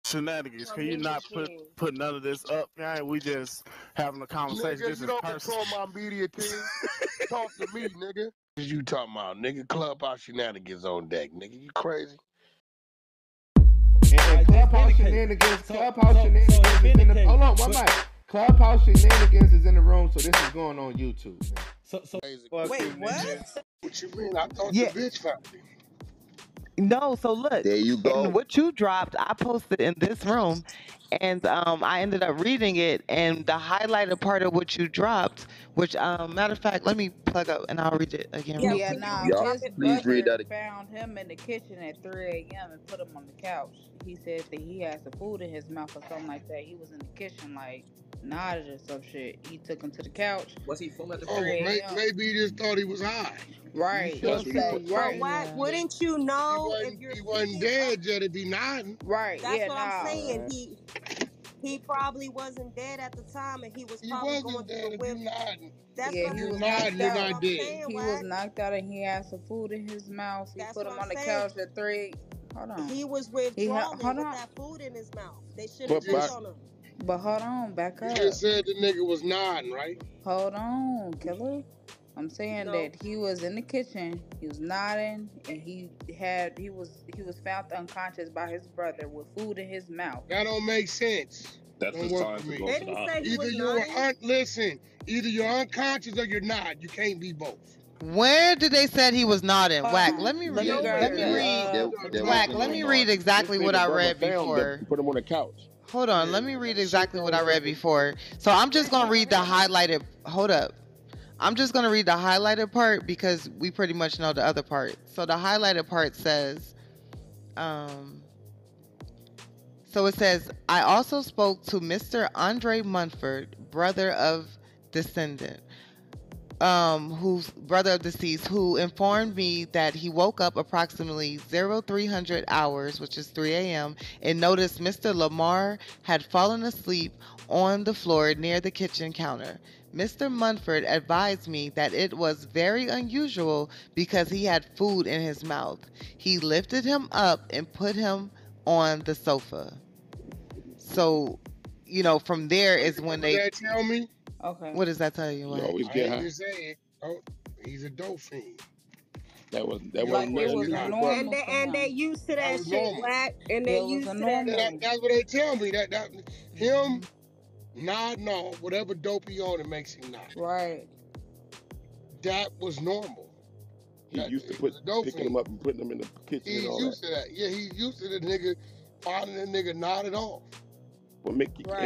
shenanigans. Can you Media not team. put none of this up, guy? We just having a conversation. Nigga, This you is don't personal. control my media team. Talk to me, nigga. What you talking about, nigga? Clubhouse shenanigans on deck, nigga. You crazy? And Clubhouse shenanigans, Clubhouse shenanigans is in the. Hold on, one mic. Clubhouse shenanigans is in the room, so this is going on YouTube. Man. So Wait, what? What you mean? I thought Yeah. the bitch found me. No, so look, There you go. and what you dropped, I posted in this room, and I ended up reading it, and the highlighted part of what you dropped, which matter of fact, let me plug up and I'll read it again. Yeah, real Yeah, quick. nah, Y'all, his please read brother that. found him in the kitchen at 3 a.m. and put him on the couch. He said that he had some food in his mouth or something like that. He was in the kitchen, like, nodded or some shit. He took him to the couch. was he full at the Oh, 3 well, a.m. maybe he just thought he was high. Right. That's So, what he But right. why wouldn't you know if you're He wasn't speaking? dead yet if he nodding. Right. That's Yeah, what nah. I'm saying. He probably wasn't dead at the time, and he was He probably wasn't going dead through the if whip. you nodding. That's Yeah, what he You was nodding, knocked you're out. not I'm dead. saying. He Why? was knocked out and he had some food in his mouth. He That's put what him I'm on the saying. couch at 3. Hold on. He was He withdrawing hold with on. that food in his mouth. They should But have checked on him. But hold on, back You up. just said the nigga was nodding, right? Hold on, killer. I'm saying No. that he was in the kitchen, he was nodding, and he was found unconscious by his brother with food in his mouth. That don't make sense. That's Don't the work time for to me. go They to the didn't say hospital. he Either was you were nodding. listen. Either you're unconscious or you're not. You can't be both. Where did they said he was nodding? Whack. Let me Let read. me grab Let me the, read. There Whack. wasn't Let no me nod. read exactly what I read found before. him, put him on the couch. Hold on, let me read exactly what I read before. So I'm just gonna read the highlighted. Hold up. I'm just gonna read the highlighted part because we pretty much know the other part. So the highlighted part says, so it says, I also spoke to Mr. Andre Munford, brother of descendant, who's brother of deceased, who informed me that he woke up approximately 0300 hours, which is 3 a.m., and noticed Mr. Lamar had fallen asleep on the floor near the kitchen counter. Mr. Munford advised me that it was very unusual because he had food in his mouth. He lifted him up and put him on the sofa. So, you know, from there is when What they. that tell me? Okay. What does that tell you? You What? always I get ain't high. just saying. Oh, he's a dope fiend. That was Like nothing it was unusual. normal And for they him. used to That that was shit, normal. Black. And they It was used a to that. normal. That's what they tell me. That him nodding off whatever dope he on, it makes him nod. Right. That was normal. He used to he was a dope picking fiend. him up and putting him in the kitchen He's and all used that. to that. Yeah, he's used to the nigga finding the nigga nodded off. Right.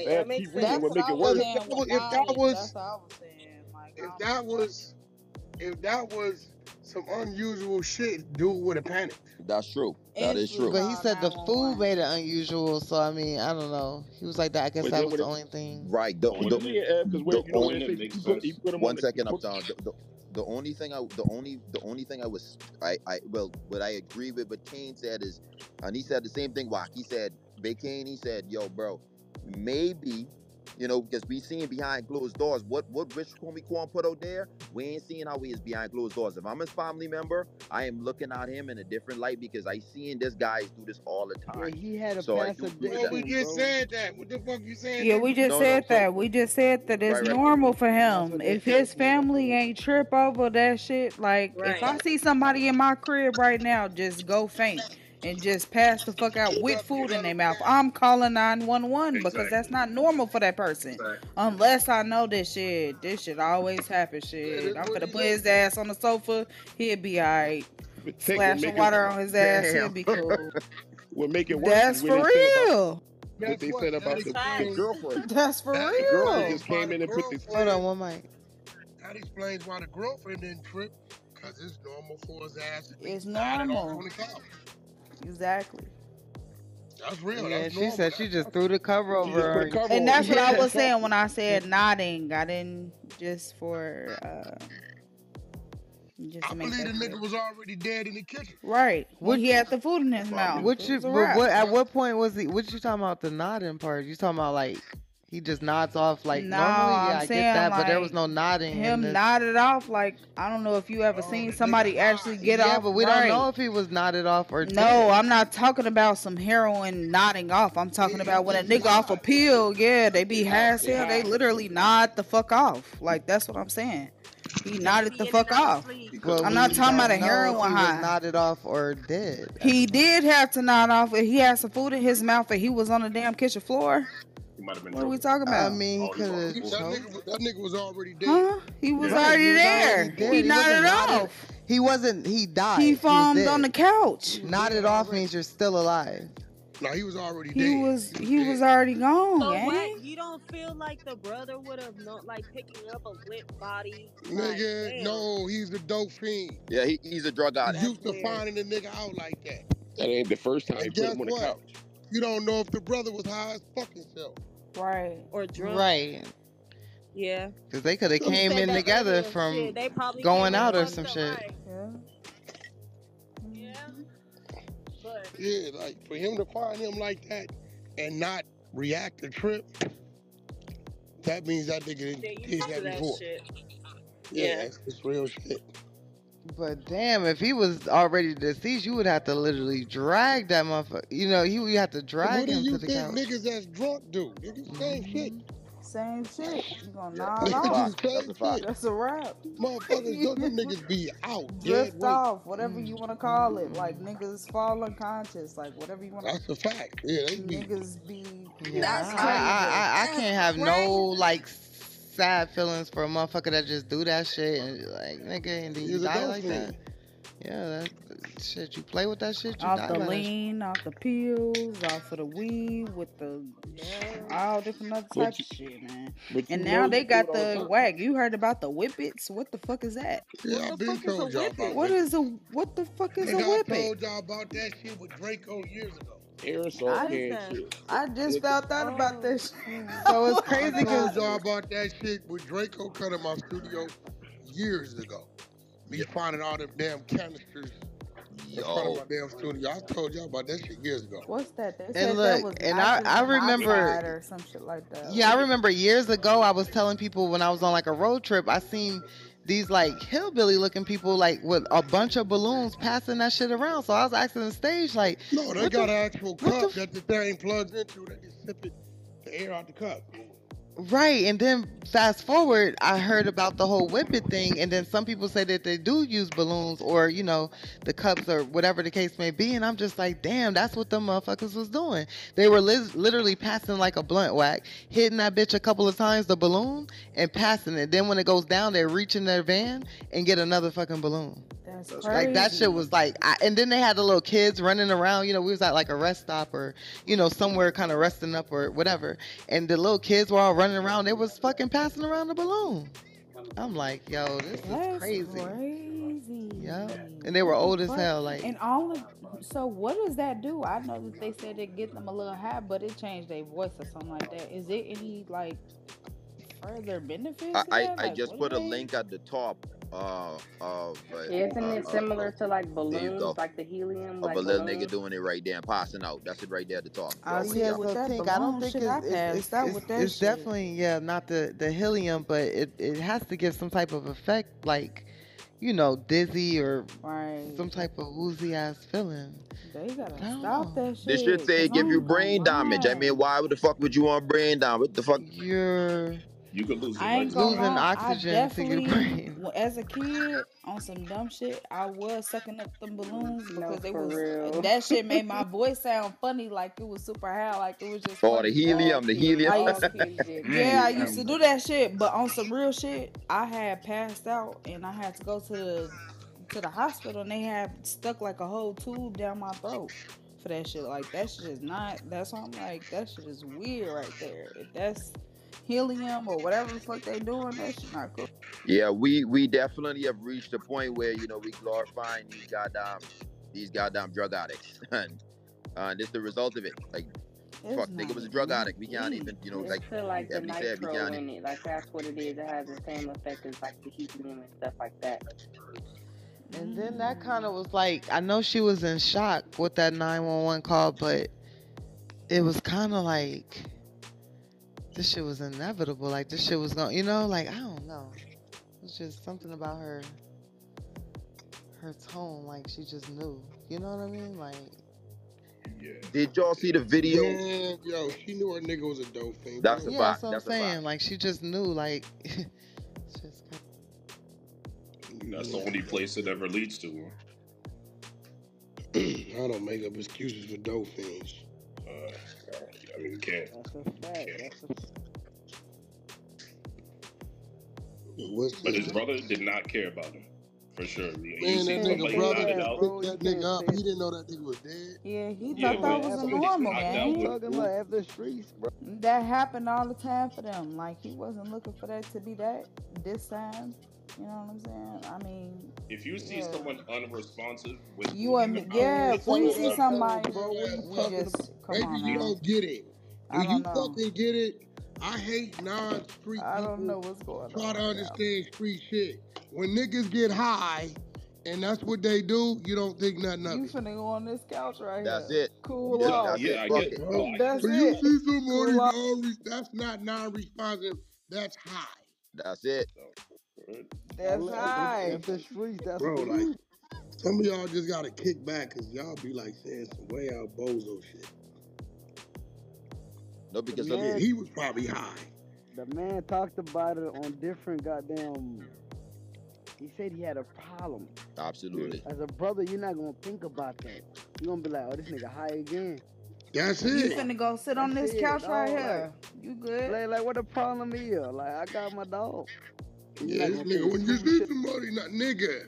If That keep makes reading, sense. what That's make what I it was worse? saying with If that knowledge. was- That's what I was saying. Like, If that was some unusual shit, dude would have panicked. That's true. That is true. But he said the food made it unusual, so I mean, I don't know. He was like that. I guess But that then was when the it- only thing. Right. Because where the you know when only- it says makes he sense. put him One on the second, he put- Uptown. The only thing I what I agree with what Kane said is, and he said the same thing. Wack. He said, Big Kane. He said, yo, bro, maybe. You know, because we seeing behind closed doors. What Rich Homie Quan put out there, we ain't seeing how he is behind closed doors. If I'm his family member, I am looking at him in a different light because I seeing this guy do this all the time. Yeah, he had a So I do passive agree with Bro, we that. just said that. What the fuck you saying? Yeah, we just No, said so- that. We just said that it's Right, right. normal for That's him. what they If told his me. family ain't trip over that shit, like if I Right. see somebody in my crib right now just go faint and just pass the fuck out with food in their mouth, I'm calling 911 because that's not normal for that person. Unless I know this shit always happen. Shit, I'm gonna put his ass on the sofa. He'll be alright. Take- Splash what the make water on his ass. He'll Damn. be cool. What make it worse That's is what for they said about real. what they said about the girlfriend. That's for That The girlfriend real. just came in and put this. Hold on, one mic. That explains why the girlfriend didn't trip. Because it's normal for his ass to be It's nodded off normal. on the couch. Exactly. That's real. Yeah, That's she normal. said she just threw the cover She over just put her. a cover on. And that's what I Yeah. was saying when I said nodding. I didn't just for just I to make believe the that nigga clear. was already dead in the kitchen. Right. When he had the food in his mouth. What you? It's a But wrap. what? At what point was he? What you talking about? The nodding part? You talking about like He just nods off like No, normally. Yeah, I'm I get saying that, but there was like no nodding in him this. nodded off. Like I don't know if you ever seen somebody actually get Yeah, off. but we don't know right. if he was nodded off or No, dead. I'm not talking about some heroin nodding off. I'm talking about when a nigga off a pill, yeah, they be high as hell. They literally nod the fuck off. Like that's what I'm saying. He nodded the fuck off. But I'm we not talking about a don't know heroin if he high. was nodded off or dead. He did have to nod off. He had some food in his mouth and he was on the damn kitchen floor. What are we talking about? I mean, he could have That nigga was already dead. Huh? He was Right, already he was there. already dead. He He nodded wasn't nodded. off. He wasn't. He died. He was foamed dead. on the couch. Nodded off means you're still alive. No, he was already dead. He was already gone. So gang. Wack, you don't feel like the brother would have not like picking up a limp body? Like, Nigga, damn. no, he's a dope fiend. Yeah, he's a drug addict. He's used to finding a nigga out like that. That ain't the first time he And put guess him on the what? couch. You don't know if the brother was high as fucking self. Right. Or drunk. Right. Yeah. Because they could have You came said in that together earlier, from shit, they probably going came out or and some fucked up, shit. right? Yeah. But Yeah, like for him to find him like that and not react to trip, that means that nigga they did used to that that before. shit. Yeah, it's real shit. But damn, if he was already deceased, you would have to literally drag that motherfucker. You know, you have to What drag do him you to the think couch. niggas that's drunk do? Niggas same shit. Same shit. You gonna Yeah, nod that's a off. fact. That's a fact. That's a wrap. Motherfuckers, them niggas be out dead Drift weight. off, whatever you want to call it. Like niggas fall unconscious, like whatever you want to. That's a fact. Yeah, they be. Niggas be. Yeah, That's I crazy. can't have no like sad feelings for a motherfucker that just do that shit and like nigga and then you He's a die dope like fiend. that. Yeah, that shit. You play with that shit, you Off die the by that shit. lean, off the pills, off of the weed, with the all different other But types you- of shit, man. But you And know now you they do got it all the the time. wag. You heard about the whippets? What the fuck is that? Yeah, What I've the been fuck is told a y'all whippet? about What that. is a what the fuck is a Nigga, I whippet? told y'all about that shit with Draco years ago. Aerosol I- can shit. I just found out about this. So it's I crazy told because y'all about that shit with Draco cut in my studio years ago. Me finding all them damn canisters in front of Yo. my damn studio. I told y'all about that shit years ago. What's that? They And said look, that was and I nitrogen remember- oxide or some shit like that. yeah, I remember years ago I was telling people when I was on like a road trip, I seen these like hillbilly looking people like with a bunch of balloons passing that shit around. So I was asking the stage like, No, they What got the- an actual what the cup f- that the thing plugs into. They just sip it, the air out the cup. right, and then fast forward, I heard about the whole whippet thing, and then some people say that they do use balloons or, you know, the cups or whatever the case may be, and I'm just like, damn, that's what them motherfuckers was doing. They were literally passing like a blunt whack, hitting that bitch a couple of times, the balloon, and passing it. Then when it goes down, they reach in their van and get another fucking balloon. That's crazy. Like that shit was like, and then they had the little kids running around. You know, we was at like a rest stop or, you know, somewhere kind of resting up or whatever. And the little kids were all running around. They was fucking passing around the balloon. I'm like, yo, this is That's crazy. crazy. Yeah, and they were old as But- hell. Like, And all of so what does that do? I know that they said it get them a little high, but it changed their voice or something like that. Is it any like further benefits? to I that? Like, just what put do a they- link at the top of Isn't it similar to like you balloons, go. like the helium? of Like a little balloons? nigga doing it right there and passing out. That's it right there at the top. I Y'all see right it with so that Tink, I don't balloon think shit, it's, I it's, passed it's, out it's, with that it's shit. definitely, yeah, not the helium, but it has to give some type of effect, like, you know, dizzy or Right. some type of woozy ass feeling. They gotta I don't stop know. that shit. This should say 'cause give you I'm brain gonna damage. I lie. mean, why the fuck would you want brain damage? What the fuck? You're You could lose I ain't it. gonna losing lie, oxygen I to your definitely, brain. as a kid, on some dumb shit, I was sucking up them balloons No, because they for was real. that shit made my voice sound funny, like it was super high, like it was just. Oh, funny. the helium, the helium. I All used to- kids did. Yeah, I used to do that shit, but on some real shit, I had passed out and I had to go to the hospital and they had stuck like a whole tube down my throat for that shit. Like that shit is not. That's why I'm like that shit is weird right there. If that's helium or whatever the fuck they doing, that shit not cool. Yeah, we definitely have reached a point where you know we glorifying these goddamn drug addicts, and this the result of it. Like, It's fuck, nigga not was a drug addict. We can't weed. even, you know, It's like still like the Ebony said, we nitro can't in it. Like that's what it is. It has the same effect as like the helium and stuff like that. And then that kind of was like, I know she was in shock with that 911 call, but it was kind of like, this shit was inevitable. Like this shit was going, like I don't know. It's just something about her tone, like she just knew. You know what I mean? Like, Yeah. Did y'all see the video? Man, yo, she knew her nigga was a dope fiend. That's a yeah, fact. that's what I'm That's a saying. fact. Like she just knew. Like, it's just That's the only place it ever leads to. I don't make up excuses for dope fiends. I mean, you can't. That's a fact. What's But this? his brother did not care about him, for sure. You Man, see that somebody nigga brother knocked it out. picked that nigga up. He didn't know that nigga was dead. Yeah, he Yeah, thought that but was a after he normal knocked out game. with- Talking about after the streets, bro. That happened all the time for them. Like he wasn't looking for that to be that this time. You know what I'm saying? I mean, If you see yeah. someone unresponsive with You are, moving yeah. out, When you it's see like, somebody, Bro, what you you talking just come Maybe on you now. don't get it. I Do you don't know. fucking get it? I hate non-street I don't people know what's going try on. to Right now. understand street shit. When niggas get high and that's what they do, you don't think nothing of You it. finna go on this couch right That's here. it. Cool Yeah, off. that's yeah, it. I Fuck get it. it. Bro, That's when you it. see somebody Cool off. that's not non-responsive, that's high. That's it. That's high. After the streets, that's Bro, what like, some of y'all just gotta kick back because y'all be like saying some way out bozo shit. No, because The some, man- He was probably high. the man talked about it on different goddamn. He said he had a problem. absolutely. As a brother, you're not gonna think about that. You're gonna be like, oh, this nigga high again. That's You it. finna go sit on That's this it, couch right dog, here. You good? Like what the problem is? Like, I got my dog. You're Yeah, not this gonna nigga, think when you stupid see shit. somebody, not nigga,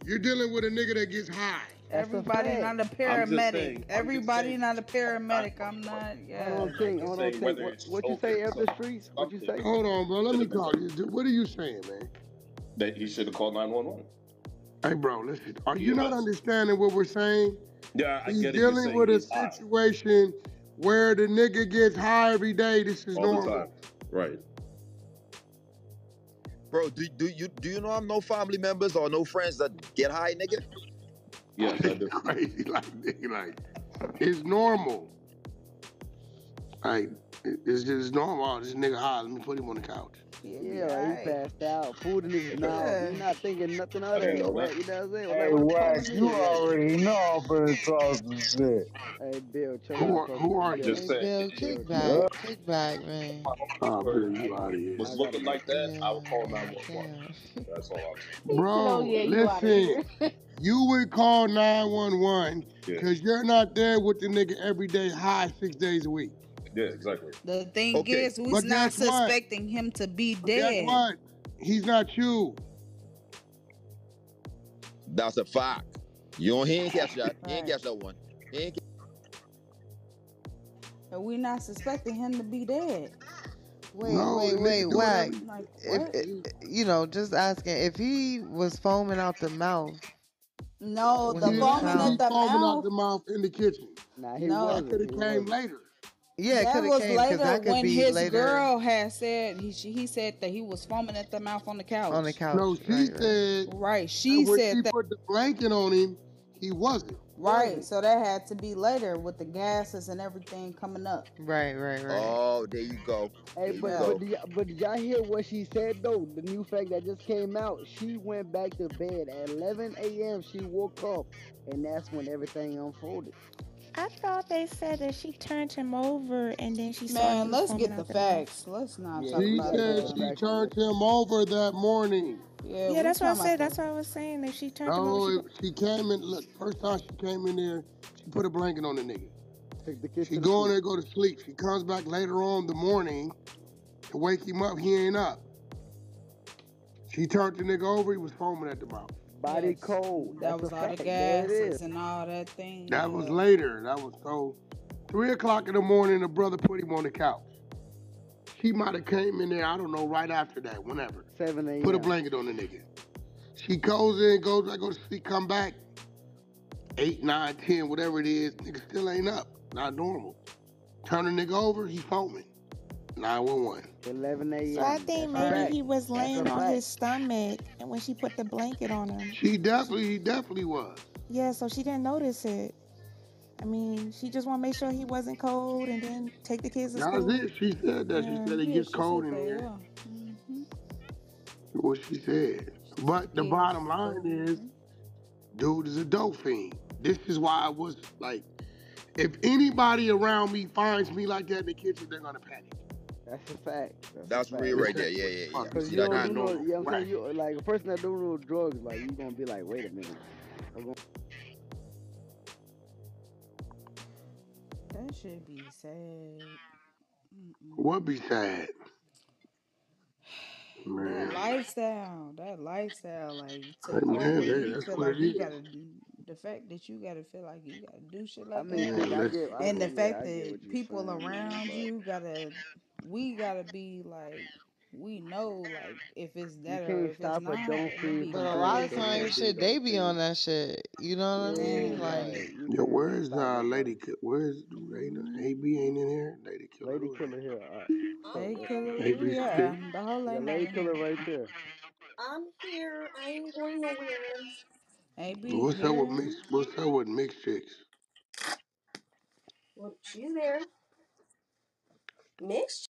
you're dealing with a nigga that gets high. That's a Everybody fact. not a saying- paramedic. I'm just Everybody saying. not a paramedic. I'm not. Hold Yeah. on, King. Hold on, saying King. whether it's What you okay, say after the so- streets? What you say? Hold on, bro. Let me call you. Dude, what are you saying, man? That he should have called 911. Hey, bro, listen. Are you Yeah. not understanding what we're saying? Yeah, I He's get it. You're dealing saying with a he's high situation where the nigga gets high every day. This is all the normal. time. Right. Bro, do you know I'm no family members or no friends that get high, nigga? Yes, I do. Crazy, like, nigga, like, it's normal. Like, it's just normal. Oh, this nigga high. Let me put him on the couch. Yeah, like he passed out. Food in his mouth. Yeah. He's not thinking nothing of didn't that. know Like, that. you know what I'm saying? Hey, Like, what the Wax, problem you is? already know I'm finna talk some shit. Hey, Bill, chill Who out. are you? Just hey, saying. Bill, kick Yeah. back, kick back, man. Oh, Bill, you out of here. Was looking like that, I would call Yeah, 911. damn. That's all I'm saying. Bro, yeah, you outta listen. You would call 911 Yeah. because you're not there with the nigga every day high 6 days a week. Yeah, exactly. The thing Okay. is, who's But not guess what? suspecting him to be But guess dead? what? He's not you. That's a fact. He ain't catch that. He ain't Right. catch that one. He ain't And we not suspecting him to be dead. Wait, No, wait, nigga wait, do Wack. whatever. Like If what? just asking, if he was foaming out the mouth, No, when the he was foaming found- at the foaming out mouth. the mouth in the kitchen. Nah, he No. That wasn't. could have He came wasn't. later. yeah, it That could have was came because later that could when be his later girl had said he said that he was foaming at the mouth on the couch. on the couch. No, she right, right. said Right, she when said she that. put the blanket on him, he wasn't. Right, so that had to be later with the gases and everything coming up. Right, right, right. Oh, there you go. Hey, There you but, go. but did y'all hear what she said though? The new fact that just came out. She went back to bed at 11 a.m. She woke up, and that's when everything unfolded. I thought they said that she turned him over and then she saw he Man, was let's foaming get the out the mouth. facts. Let's not Yeah, talk She about said it. she turned him over that morning. Yeah, Yeah, we that's what I talking said. about That's what I was saying. If she turned him No, over, she came in. Look, first time she came in there, she put a blanket on the nigga. Took the kids She to the go in school. there, go to sleep. She comes back later on in the morning to wake him up. He ain't up. She turned the nigga over. He was foaming at the mouth. Body Yes. cold. That That's was a all the fact. There it gases is. and all that thing. That was yeah. later. That was so. 3 o'clock in the morning, the brother put him on the couch. She might have came in there, I don't know, right after that, whenever. 7 a.m. Put a blanket on the nigga. She goes in, goes back, goes to sleep, come back. 8, 9, 10, whatever it is, nigga still ain't up. Not normal. Turn the nigga over, he foaming. 911. 11 a.m. so I think That's a maybe fact. he was That's a laying on fact. his stomach, and when she put the blanket on him, He definitely was. yeah, so she didn't notice it. I mean, she just want to make sure he wasn't cold and then take the kids to That was school. it. She said that. She Yeah. said it Yeah, gets she cold said in that. here. Yeah. Mhm. What she said. But the Kids bottom line cold. is, dude is a dope fiend. This is why I was like, if anybody around me finds me like that in the kitchen, they're gonna panic. That's a fact. That's a fact. real right there. Yeah, yeah, yeah. Cause See you that? don't Not do no, normal. you know what I'm Right. saying? You like a person that don't know drugs, like you gonna be like, wait a minute. That should be sad. What be sad? That Man. lifestyle, like to Hey, the point man, where you that's feel what like it you is. gotta, the fact that you gotta feel like you gotta do shit I like mean, that, cause I Man, get, and the fact I get that what you're people saying, man, around but you we gotta be like, we know, like if it's you that or can't if it's stop a not, don't and it fiend be But from a doing lot what of they crazy. gonna times, do shit, though, they be King. on that shit. You know what I Yeah, mean? Man, Like, you Yo, can't where's stop Lady? nobody. Where's AB ain't in here? Lady Killer. Lady Who is Killer here. they killer, AB yeah, Stick. the whole Yeah, ain't Lady in Killer here. right there. I'm here. I ain't going nowhere. AB What's up with here. mixed chicks? Well, she's there. Mixed